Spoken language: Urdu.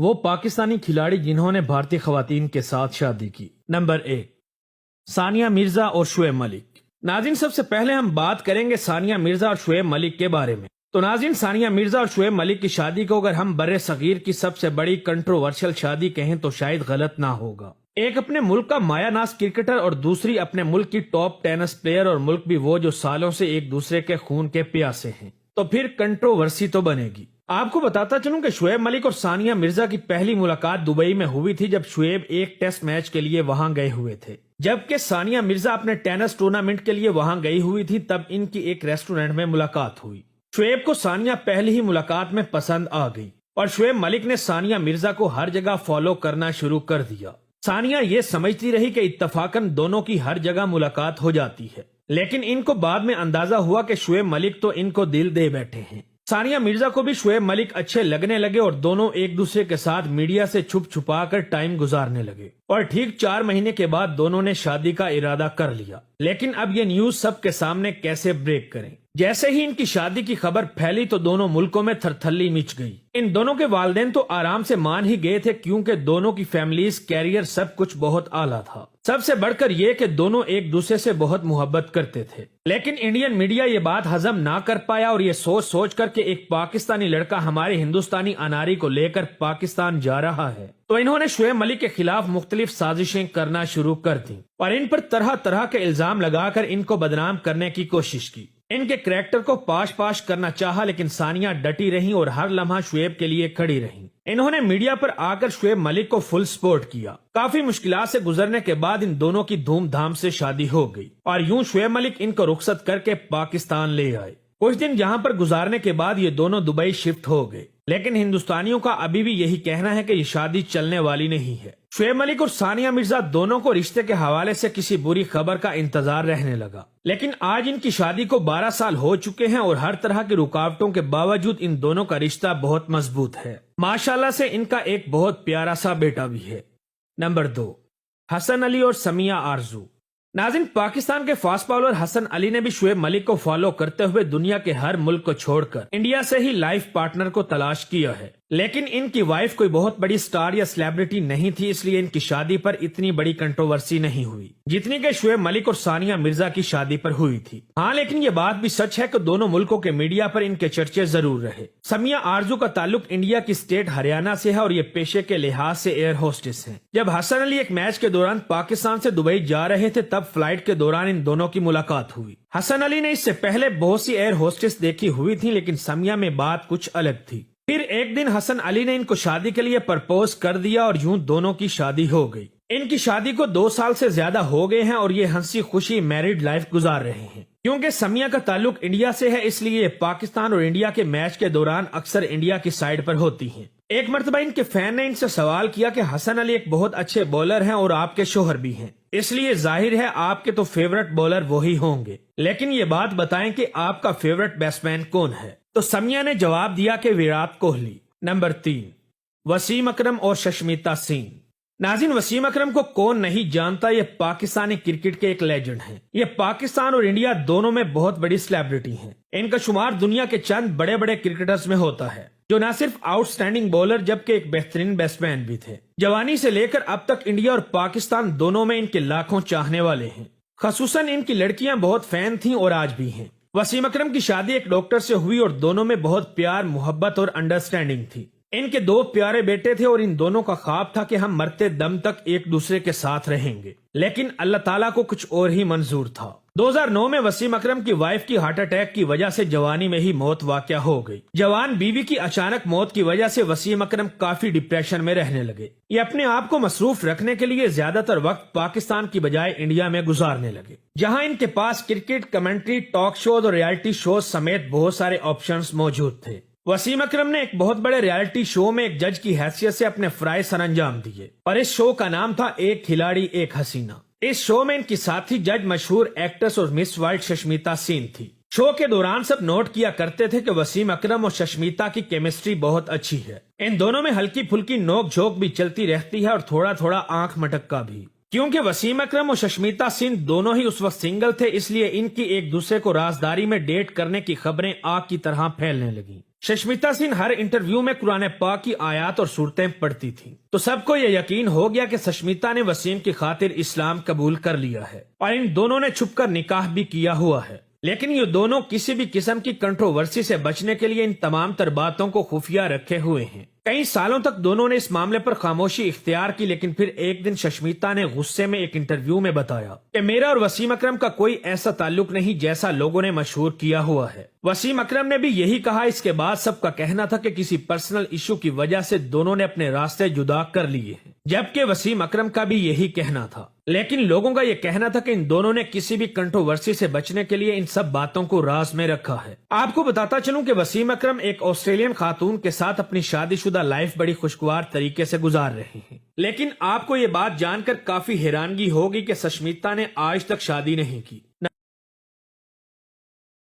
وہ پاکستانی کھلاڑی جنہوں نے بھارتی خواتین کے ساتھ شادی کی۔ نمبر 1، ثانیہ مرزا اور شعیب ملک۔ ناظرین، سب سے پہلے ہم بات کریں گے ثانیہ مرزا اور شعیب ملک کے بارے میں۔ تو ناظرین، ثانیہ مرزا اور شعیب ملک کی شادی کو اگر ہم بر صغیر کی سب سے بڑی کنٹروورشل شادی کہیں تو شاید غلط نہ ہوگا۔ ایک اپنے ملک کا مایہ ناز کرکٹر اور دوسری اپنے ملک کی ٹاپ ٹینس پلیئر، اور ملک بھی وہ جو سالوں سے ایک دوسرے کے خون کے پیاسے ہیں، تو پھر کنٹروورسی تو بنے گی۔ آپ کو بتاتا چلوں کہ شعیب ملک اور ثانیہ مرزا کی پہلی ملاقات دبئی میں ہوئی تھی، جب شعیب ایک ٹیسٹ میچ کے لیے وہاں گئے ہوئے تھے، جبکہ ثانیہ مرزا اپنے ٹینس ٹورنامنٹ کے لیے وہاں گئی ہوئی تھی۔ تب ان کی ایک ریسٹورنٹ میں ملاقات ہوئی۔ شعیب کو ثانیہ پہلی ہی ملاقات میں پسند آ گئی، اور شعیب ملک نے ثانیہ مرزا کو ہر جگہ فالو کرنا شروع کر دیا۔ ثانیہ یہ سمجھتی رہی کہ اتفاقاً دونوں کی ہر جگہ ملاقات ہو جاتی ہے، لیکن ان کو بعد میں اندازہ ہوا کہ شعیب ملک تو ان کو دل دے بیٹھے ہیں۔ ثانیہ مرزا کو بھی شعیب ملک اچھے لگنے لگے، اور دونوں ایک دوسرے کے ساتھ میڈیا سے چھپ چھپا کر ٹائم گزارنے لگے، اور ٹھیک 4 مہینے کے بعد دونوں نے شادی کا ارادہ کر لیا۔ لیکن اب یہ نیوز سب کے سامنے کیسے بریک کریں؟ جیسے ہی ان کی شادی کی خبر پھیلی تو دونوں ملکوں میں تھرتھلی مچ گئی۔ ان دونوں کے والدین تو آرام سے مان ہی گئے تھے، کیونکہ دونوں کی فیملیز، کیریئر، سب کچھ بہت اعلیٰ تھا۔ سب سے بڑھ کر یہ کہ دونوں ایک دوسرے سے بہت محبت کرتے تھے۔ لیکن انڈین میڈیا یہ بات ہضم نہ کر پایا، اور یہ سوچ کر کہ ایک پاکستانی لڑکا ہمارے ہندوستانی اناری کو لے کر پاکستان جا رہا ہے، تو انہوں نے شعیب ملک کے خلاف مختلف سازشیں کرنا شروع کر دیں، اور ان پر طرح طرح کے الزام لگا کر ان کو بدنام کرنے کی کوشش کی۔ ان کے کریکٹر کو پاش کرنا چاہا، لیکن ثانیہ ڈٹی رہیں اور ہر لمحہ شعیب کے لیے کھڑی رہیں۔ انہوں نے میڈیا پر آ کر شعیب ملک کو فل سپورٹ کیا۔ کافی مشکلات سے گزرنے کے بعد ان دونوں کی دھوم دھام سے شادی ہو گئی، اور یوں شعیب ملک ان کو رخصت کر کے پاکستان لے آئے۔ کچھ دن یہاں پر گزارنے کے بعد یہ دونوں دبئی شفٹ ہو گئے، لیکن ہندوستانیوں کا ابھی بھی یہی کہنا ہے کہ یہ شادی چلنے والی نہیں ہے۔ شعیب ملک اور ثانیہ مرزا دونوں کو رشتے کے حوالے سے کسی بری خبر کا انتظار رہنے لگا، لیکن آج ان کی شادی کو 12 سال ہو چکے ہیں، اور ہر طرح کی رکاوٹوں کے باوجود ان دونوں کا رشتہ بہت مضبوط ہے۔ ماشاءاللہ سے ان کا ایک بہت پیارا سا بیٹا بھی ہے۔ نمبر 2، حسن علی اور سمیہ آرزو۔ ناظرین، پاکستان کے فاسٹ بالر حسن علی نے بھی شعیب ملک کو فالو کرتے ہوئے دنیا کے ہر ملک کو چھوڑ کر انڈیا سے ہی لائف پارٹنر کو تلاش کیا ہے، لیکن ان کی وائف کوئی بہت بڑی سٹار یا سیلیبریٹی نہیں تھی، اس لیے ان کی شادی پر اتنی بڑی کنٹروورسی نہیں ہوئی جتنی کہ شعیب ملک اور ثانیہ مرزا کی شادی پر ہوئی تھی۔ ہاں، لیکن یہ بات بھی سچ ہے کہ دونوں ملکوں کے میڈیا پر ان کے چرچے ضرور رہے۔ سمیہ آرزو کا تعلق انڈیا کی اسٹیٹ ہریانہ سے ہے، اور یہ پیشے کے لحاظ سے ایئر ہوسٹس ہیں۔ جب حسن علی ایک میچ کے دوران پاکستان سے دبئی جا رہے تھے، تب فلائٹ کے دوران ان دونوں کی ملاقات ہوئی۔ حسن علی نے اس سے پہلے بہت سی ایئر ہوسٹس دیکھی ہوئی تھی، لیکن سمیہ میں بات کچھ الگ تھی۔ پھر ایک دن حسن علی نے ان کو شادی کے لیے پرپوز کر دیا، اور یوں دونوں کی شادی ہو گئی۔ ان کی شادی کو 2 سال سے زیادہ ہو گئے ہیں، اور یہ ہنسی خوشی میرڈ لائف گزار رہے ہیں۔ کیونکہ سمیہ کا تعلق انڈیا سے ہے، اس لیے یہ پاکستان اور انڈیا کے میچ کے دوران اکثر انڈیا کی سائیڈ پر ہوتی ہیں۔ ایک مرتبہ ان کے فین نے ان سے سوال کیا کہ حسن علی ایک بہت اچھے بولر ہیں اور آپ کے شوہر بھی ہیں، اس لیے ظاہر ہے آپ کے تو فیورٹ بولر وہی ہوں گے، لیکن یہ بات بتائیں کہ آپ کا فیورٹ بیٹسمین کون ہے؟ تو سمیہ نے جواب دیا کہ ویرات کوہلی۔ نمبر 3، وسیم اکرم اور ششمیتا سین۔ ناظرین، وسیم اکرم کو کون نہیں جانتا، یہ پاکستانی کرکٹ کے ایک لیجنڈ ہیں۔ یہ پاکستان اور انڈیا دونوں میں بہت بڑی سیلیبریٹی ہیں۔ ان کا شمار دنیا کے چند بڑے بڑے کرکٹرز میں ہوتا ہے، جو نہ صرف آؤٹ سٹینڈنگ بولر جبکہ ایک بہترین بیٹسمین بھی تھے۔ جوانی سے لے کر اب تک انڈیا اور پاکستان دونوں میں ان کے لاکھوں چاہنے والے ہیں، خصوصاً ان کی لڑکیاں بہت فین تھیں اور آج بھی ہیں۔ وسیم اکرم کی شادی ایک ڈاکٹر سے ہوئی، اور دونوں میں بہت پیار، محبت اور انڈرسٹینڈنگ تھی۔ ان کے 2 پیارے بیٹے تھے، اور ان دونوں کا خواب تھا کہ ہم مرتے دم تک ایک دوسرے کے ساتھ رہیں گے، لیکن اللہ تعالیٰ کو کچھ اور ہی منظور تھا۔ 2009 میں وسیم اکرم کی وائف کی ہارٹ اٹیک کی وجہ سے جوانی میں ہی موت واقع ہو گئی۔ جوان بیوی کی اچانک موت کی وجہ سے وسیم اکرم کافی ڈپریشن میں رہنے لگے۔ یہ اپنے آپ کو مصروف رکھنے کے لیے زیادہ تر وقت پاکستان کی بجائے انڈیا میں گزارنے لگے، جہاں ان کے پاس کرکٹ کمنٹری، ٹاک شوز اور ریالٹی شوز سمیت بہت سارے آپشنز موجود تھے۔ وسیم اکرم نے ایک بہت بڑے ریالٹی شو میں ایک جج کی حیثیت سے اپنے فرائض سر انجام دیے، اور اس شو کا نام تھا ایک کھلاڑی ایک حسینہ۔ اس شو میں ان کی ساتھی جج مشہور ایکٹریس اور مس ورلڈ ششمیتا سین تھی۔ شو کے دوران سب نوٹ کیا کرتے تھے کہ وسیم اکرم اور ششمیتا کی کیمسٹری بہت اچھی ہے۔ ان دونوں میں ہلکی پھلکی نوک جھوک بھی چلتی رہتی ہے، اور تھوڑا تھوڑا آنکھ مٹکا بھی۔ کیونکہ وسیم اکرم اور ششمیتا سین دونوں ہی اس وقت سنگل تھے، اس لیے ان کی ایک دوسرے کو رازداری میں ڈیٹ کرنے کی خبریں آگ کی طرح پھیلنے لگیں۔ ششمیتا سنگھ ہر انٹرویو میں قرآن پاک کی آیات اور صورتیں پڑھتی تھیں، تو سب کو یہ یقین ہو گیا کہ ششمیتا نے وسیم کی خاطر اسلام قبول کر لیا ہے اور ان دونوں نے چھپ کر نکاح بھی کیا ہوا ہے۔ لیکن یہ دونوں کسی بھی قسم کی کنٹروورسی سے بچنے کے لیے ان تمام تر باتوں کو خفیہ رکھے ہوئے ہیں۔ کئی سالوں تک دونوں نے اس معاملے پر خاموشی اختیار کی، لیکن پھر ایک دن ششمیتا نے غصے میں ایک انٹرویو میں بتایا کہ میرا اور وسیم اکرم کا کوئی ایسا تعلق نہیں جیسا لوگوں نے مشہور کیا ہوا ہے۔ وسیم اکرم نے بھی یہی کہا۔ اس کے بعد سب کا کہنا تھا کہ کسی پرسنل ایشو کی وجہ سے دونوں نے اپنے راستے جدا کر لیے ہیں، جبکہ وسیم اکرم کا بھی یہی کہنا تھا۔ لیکن لوگوں کا یہ کہنا تھا کہ ان دونوں نے کسی بھی کنٹروورسی سے بچنے کے لیے ان سب باتوں کو راز میں رکھا ہے۔ آپ کو بتاتا چلوں کہ وسیم اکرم ایک آسٹریلین خاتون کے ساتھ اپنی شادی شدہ لائف بڑی خوشگوار طریقے سے گزار رہے ہیں، لیکن آپ کو یہ بات جان کر کافی حیرانگی ہوگی کہ ششمیتا نے آج تک شادی نہیں کی۔